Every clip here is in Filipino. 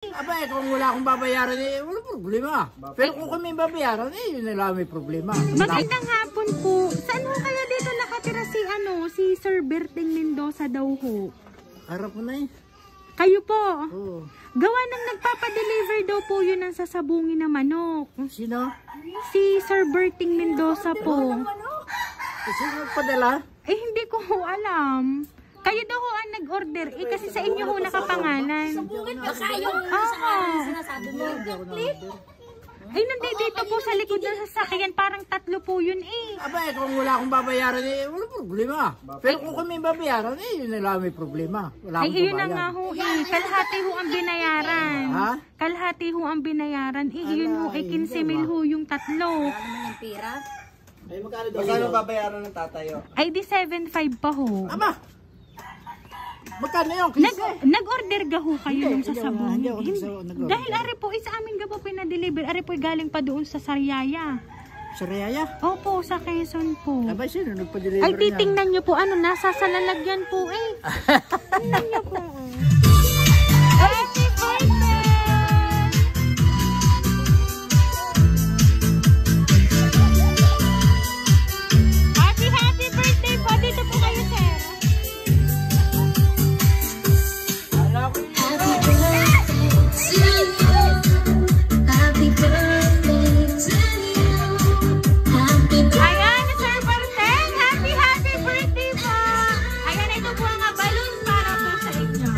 Aba, kung wala akong babayaran, wala problema. Pero kung kami babayaran, yun na lang may problema. Magandang hapon po. Saan ho kaya dito nakatira si Sir Berting Mendoza daw ho? Harap mo na eh. Kayo po? Oo. Gawa nang nagpapadeliver daw po yun ng sasabungin na manok. Sino? Si Sir Berting Mendoza po. Sino nagpadala? Hindi ko ho alam. Kayo daw ho ang nag-order. Kasi sa inyo ho nakapangalan. Sabungin pa kayo. Sinasabi mo. Ay, nandito po sa likod ng sasakyan. Parang 3 po yun Aba, kung wala akong babayaran, wala problema. Pero kung kami babayaran, yun na lang may problema. Wala akong yun na nga ho Kalahati ho ang binayaran. Ha? Kalahati ho ang binayaran. Yun ho 15,000 ho yung 3. Wala naman yung pera. Ay, magkano babayaran ng tatayo? Ay, di 7,500 pa ho. Aba! Magkano yun? Nag-order ga ho kayo nung sasabungin. Dahil ari po, sa amin ga po pinadeliver. Ari po galing pa doon sa Sariaya. Sa Riyaya? Opo, sa Quezon po. Aba, sino nagpa-deliver Ay, titingnan nyo po. Nasa sa lalagyan po Tingnan nyo po. Happy birthday! Happy birthday po. Dito po kayo, sir. Ayan, Sir Berting. Happy birthday po. Ayan, ito po ang balloon para po sa inyo.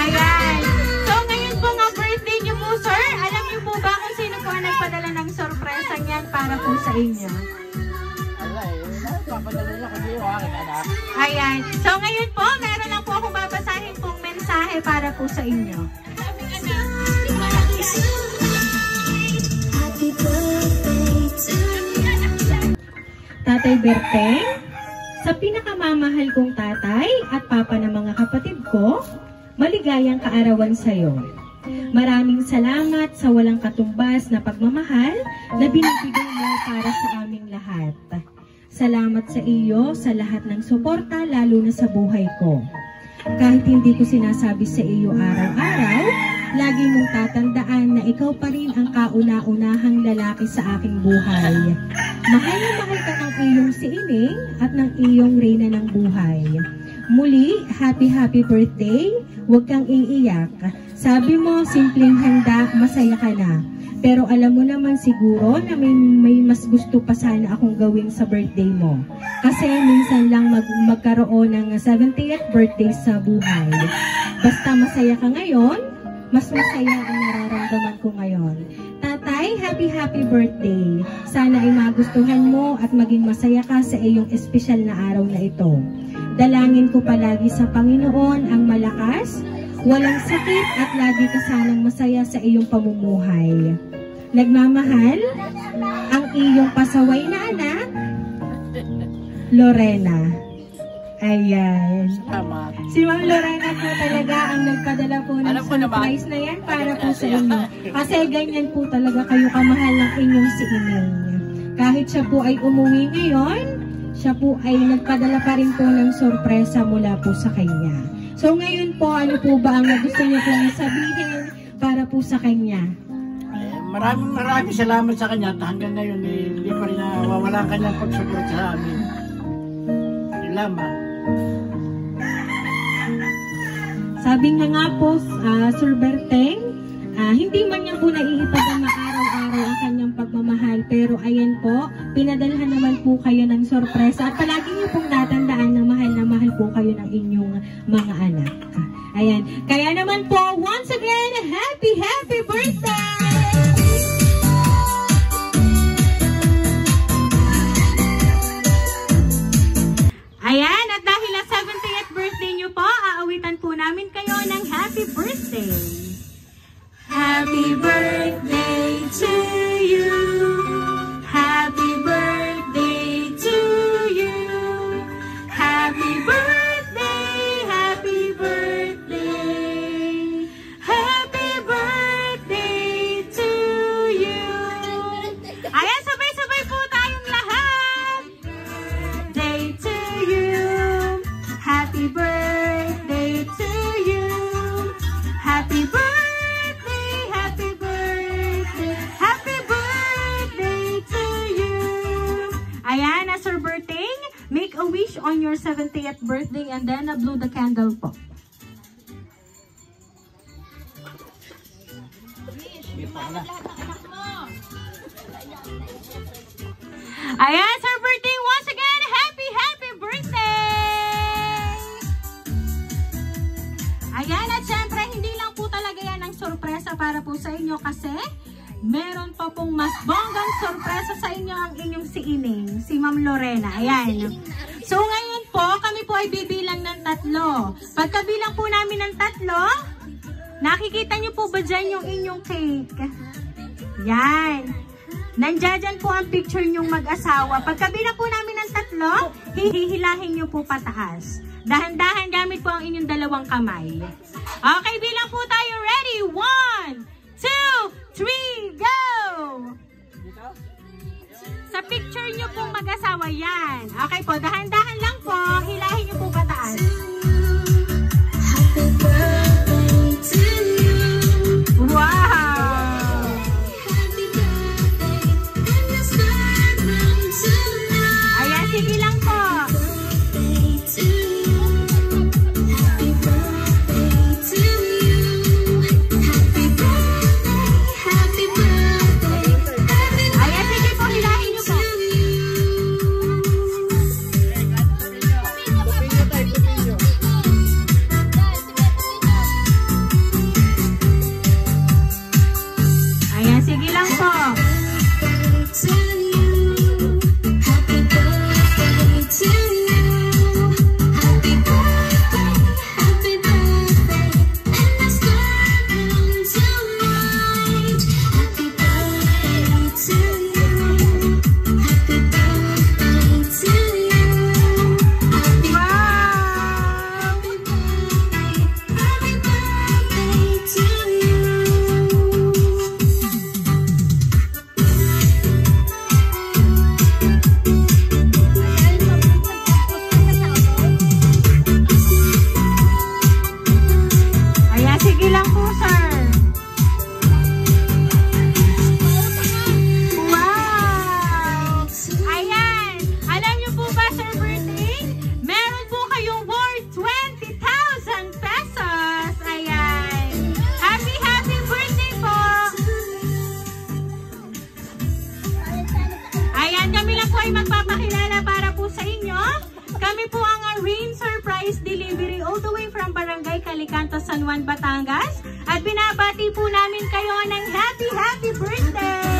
Ayan. So, ngayon po nga birthday niyo po, sir. Alam niyo po ba kung sino po ang nagpadala ng sorpresa niyan para po sa inyo? Papadala niya kung yung aking anak. Ayan. So, ngayon po, meron lang po akong babasahin pong mensahe para po sa inyo. Tatay Berting, sa pinakamamahal kong tatay at papa ng mga kapatid ko, maligayang kaarawan sa iyo. Maraming salamat sa walang katumbas na pagmamahal na binibigay mo para sa aming lahat. Salamat sa iyo sa lahat ng suporta, lalo na sa buhay ko. Kahit hindi ko sinasabi sa iyo araw-araw, lagi mong tatandaan na ikaw pa rin ang kauna-unahang lalaki sa aking buhay. Mahal na mahal ka ng iyong si Ining at ng iyong reyna ng buhay. Muli, happy birthday. Huwag kang iiyak. Sabi mo, simpleng handa, masaya ka na. Pero alam mo naman siguro na may mas gusto pa sana akong gawin sa birthday mo. Kasi minsan lang magkaroon ng 70th birthday sa buhay. Basta masaya ka ngayon, mas masaya ang nararamdaman ko ngayon. Tatay, happy birthday. Sana ay magustuhan mo at maging masaya ka sa iyong espesyal na araw na ito. Dalangin ko palagi sa Panginoon ang malakas, walang sakit at lagi ka sanang masaya sa iyong pamumuhay. Nagmamahal, ang iyong pasaway na anak, Lorena. Ayan. Salamat. Si Ma'am Lorena po talaga ang nagpadala po ng surprise na yan para po sa inyo. Kasi ganyan po talaga kayo kamahal ng inyong si Ining. Kahit siya po ay umuwi ngayon, siya po ay nagpadala pa rin po ng sorpresa mula po sa kanya. So ngayon po, ano po ba ang gusto niyo pong sabihin para po sa kanya? Maraming salamat sa kanya. Hanggang ngayon, hindi pa rin nawawala ang kanyang pagsupport sa amin. Salamat. Sabi nga po, Sir Berting, hindi man niya po naiipagama araw-araw ang kanyang pagmamahal. Pero ayan po, pinadalhan naman po kayo ng sorpresa. At palagi niyo pong natandaan na mahal po kayo ng inyong mga anak. Ayan. Kaya naman po, once again, happy birthday! Ayan, at dahil na 70th birthday nyo po, aawitan po namin kayo ng happy birthday. Happy birthday to you. Happy birthday to you. Happy birthday, happy birthday. Happy birthday on your 70th birthday and then blow the candle po. Ayan, Sir Birthday, once again, happy birthday! Ayan, at syempre, hindi lang po talaga yan ang sorpresa para po sa inyo kasi meron pa pong mas bonggang sorpresa sa inyo ang inyong si Ining, si Ma'am Lorena. Ayan. So, ngayon po, kami po ay bibilang ng 3. Pagkabilang po namin ng 3, nakikita niyo po ba dyan yung inyong cake? Yan. Nandiyan po ang picture niyong mag-asawa. Pagkabilang po namin ng 3, hihilahin niyo po pataas. Dahan-dahan gamit po ang inyong 2 kamay. Okay, bilang po tayo. Ready? 1, 2, 3, go! Sa picture niyo pong mag-asawa yan. Okay po, dahan-dahan lang po. Hilahin niyo po pataas. Wow! Ayan, sige lang po. Ayan, sige po, hilahin niyo po. Ayan, sige lang po. Ay magpapakilala para po sa inyo. Kami po ang Rain Surprise Delivery all the way from Barangay Calicanto, San Juan, Batangas. At binabati po namin kayo ng happy birthday!